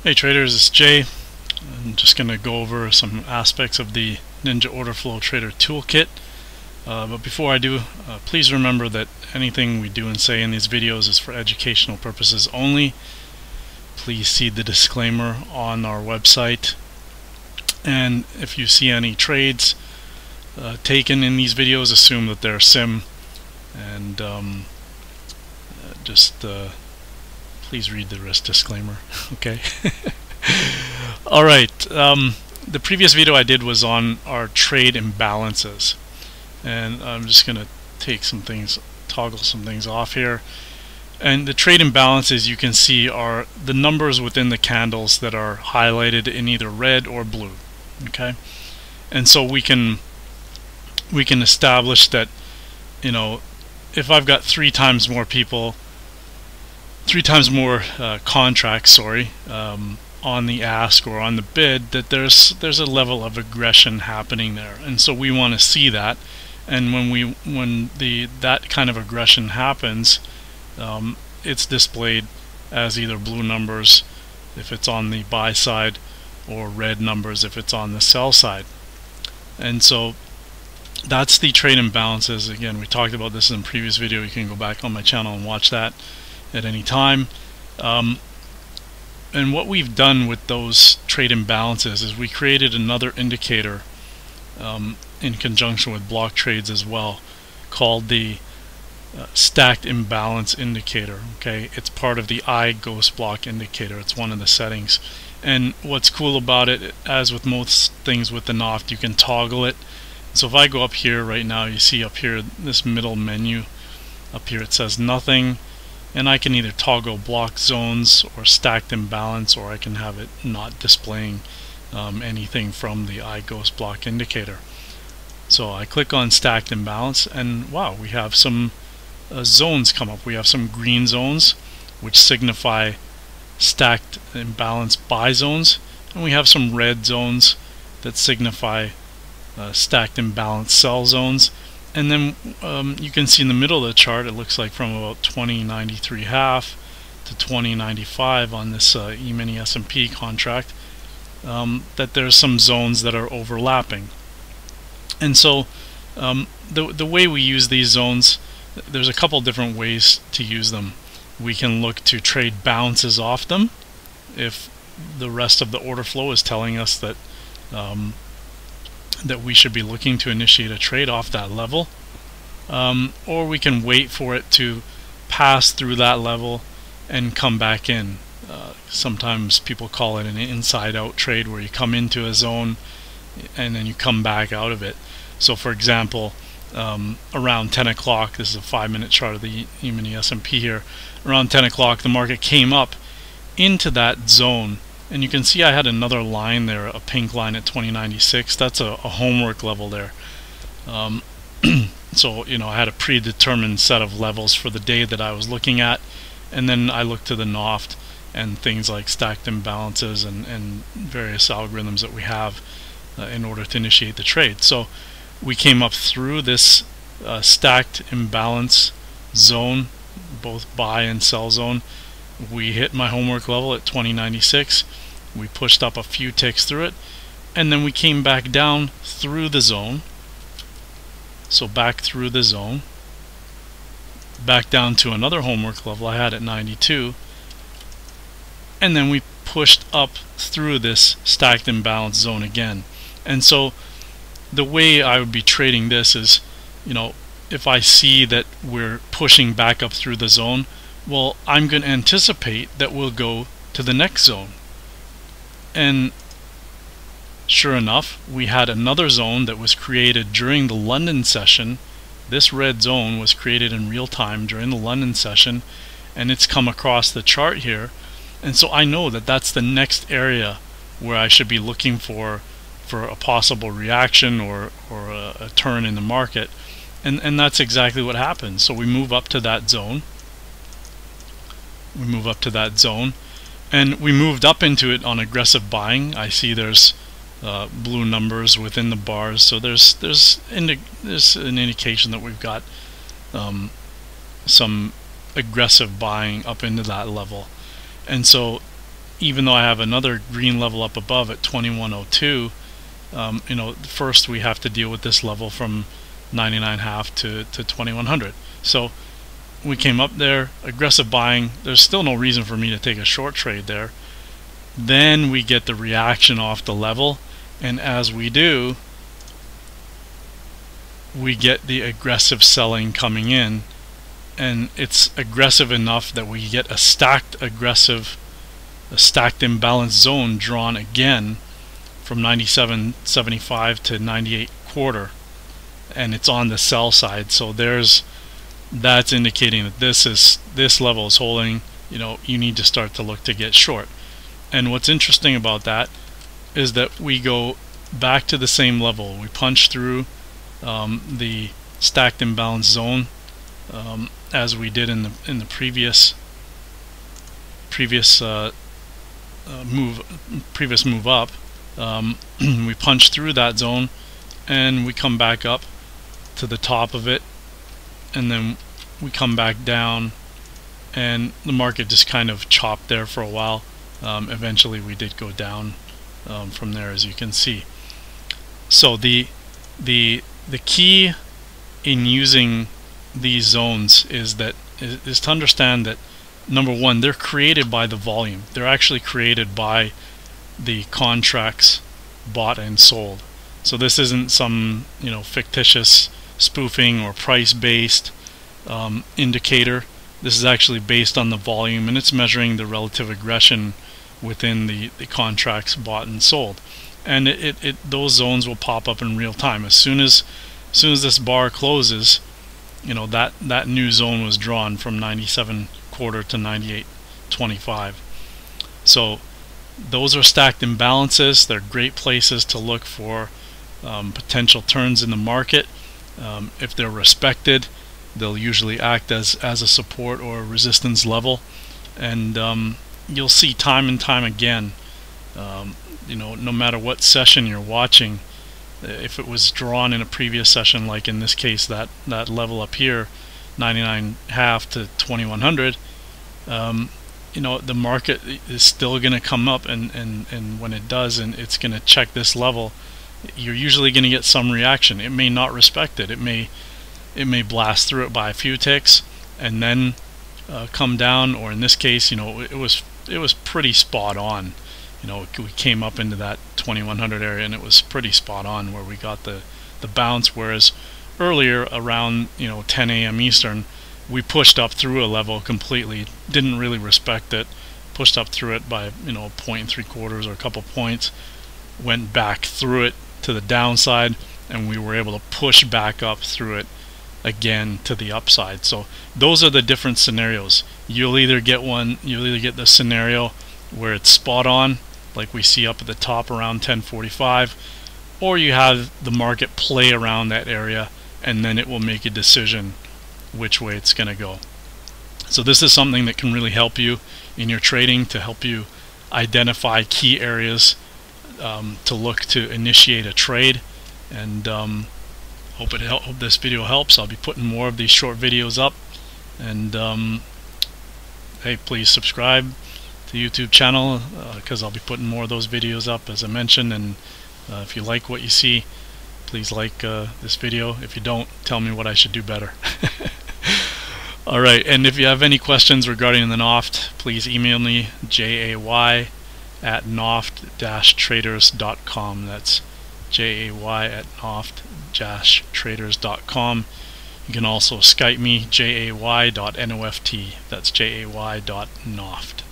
Hey traders, it's Jay. I'm just going to go over some aspects of the Ninja Order Flow Trader Toolkit. But before I do, please remember that anything we do and say in these videos is for educational purposes only. Please see the disclaimer on our website. And if you see any trades taken in these videos, assume that they're sim. And please read the rest disclaimer. Okay. Alright, the previous video I did was on our trade imbalances, and I'm just gonna toggle some things off here. And the trade imbalances, you can see, are the numbers within the candles that are highlighted in either red or blue. Okay, and so we can establish that, you know, if I've got three times more contracts, on the ask or on the bid, that there's a level of aggression happening there, and so we want to see that. And when that kind of aggression happens, it's displayed as either blue numbers if it's on the buy side, or red numbers if it's on the sell side. And so that's the trade imbalances. Again, we talked about this in a previous video. You can go back on my channel and watch that at any time. And what we've done with those trade imbalances is we created another indicator in conjunction with block trades as well, called the stacked imbalance indicator. Okay, it's part of the ghost block indicator. It's one of the settings. And what's cool about it, as with most things with the NOFT, you can toggle it. So if I go up here right now, you see up here this middle menu up here, it says nothing, and I can either toggle block zones or stacked imbalance, or I can have it not displaying anything from the ghost block indicator. So I click on stacked imbalance, and wow, we have some zones come up. We have some green zones which signify stacked imbalance buy zones, and we have some red zones that signify stacked imbalance sell zones. And then you can see in the middle of the chart, it looks like from about 2093.5 to 2095 on this E-mini S&P contract, that there's some zones that are overlapping. And so the way we use these zones, there's a couple different ways to use them. We can look to trade bounces off them if the rest of the order flow is telling us that that we should be looking to initiate a trade off that level, or we can wait for it to pass through that level and come back in. Sometimes people call it an inside out trade, where you come into a zone and then you come back out of it. So for example, around 10 o'clock, this is a 5-minute chart of the E-mini S&P here, around 10 o'clock the market came up into that zone. And you can see I had another line there, a pink line at 2096. That's a homework level there. So, you know, I had a predetermined set of levels for the day that I was looking at, and then I looked to the NOFT and things like stacked imbalances and various algorithms that we have in order to initiate the trade. So we came up through this stacked imbalance zone, both buy and sell zone. We hit my homework level at 2096. We pushed up a few ticks through it, and then we came back down through the zone. So back through the zone, back down to another homework level I had at 92, and then we pushed up through this stacked imbalance zone again. And so the way I would be trading this is, you know, if I see that we're pushing back up through the zone, well, I'm going to anticipate that we'll go to the next zone. And sure enough, we had another zone that was created during the London session. This red zone was created in real time during the London session, and it's come across the chart here. And so I know that that's the next area where I should be looking for a possible reaction or a turn in the market. And that's exactly what happens. So we move up to that zone. And we moved up into it on aggressive buying. I see there's blue numbers within the bars, so there's an indication that we've got some aggressive buying up into that level. And so even though I have another green level up above at 2102, first we have to deal with this level from 99.5 to 2100. So we came up there, aggressive buying. There's still no reason for me to take a short trade there. Then we get the reaction off the level, and as we do, we get the aggressive selling coming in, and it's aggressive enough that we get a stacked imbalance zone drawn again from 97.75 to 98.25, and it's on the sell side. So that's indicating that this level is holding. You need to start to look to get short. And what's interesting about that is that we go back to the same level. We punch through the stacked imbalance zone as we did in the previous move up. We punch through that zone, and we come back up to the top of it, and then we come back down, and the market just kind of chopped there for a while. Eventually we did go down from there, as you can see. So the key in using these zones is to understand that, number one, they're created by the volume. They're actually created by the contracts bought and sold. So this isn't some fictitious spoofing or price-based indicator. This is actually based on the volume, and it's measuring the relative aggression within the contracts bought and sold. And those zones will pop up in real time. As soon as this bar closes, that new zone was drawn from 97.25 to 98.25. So those are stacked imbalances. They're great places to look for potential turns in the market. If they're respected, they'll usually act as a support or a resistance level, and you'll see time and time again, no matter what session you're watching, if it was drawn in a previous session, like in this case that level up here, 99.5 to 2100, the market is still going to come up, and when it does, and it's going to check this level, you're usually going to get some reaction. It may not respect it. It may blast through it by a few ticks and then come down, or in this case, it was pretty spot on. We came up into that 2100 area, and it was pretty spot on where we got the bounce, whereas earlier around 10 a.m. Eastern, we pushed up through a level completely, didn't really respect it, pushed up through it by 0.75 or a couple points, went back through it to the downside, and we were able to push back up through it again to the upside. So those are the different scenarios. You'll either get the scenario where it's spot on, like we see up at the top around 10:45, or you have the market play around that area, and then it will make a decision which way it's going to go. So this is something that can really help you in your trading, to help you identify key areas to look to initiate a trade. And hope this video helps. I'll be putting more of these short videos up, and hey, please subscribe to the YouTube channel, because I'll be putting more of those videos up, as I mentioned. And if you like what you see, please like this video. If you don't, tell me what I should do better. Alright, and if you have any questions regarding the NOFT, please email me, jay@noft-traders.com. That's jay@noft-traders.com. You can also Skype me, jay.noft. That's jay.noft.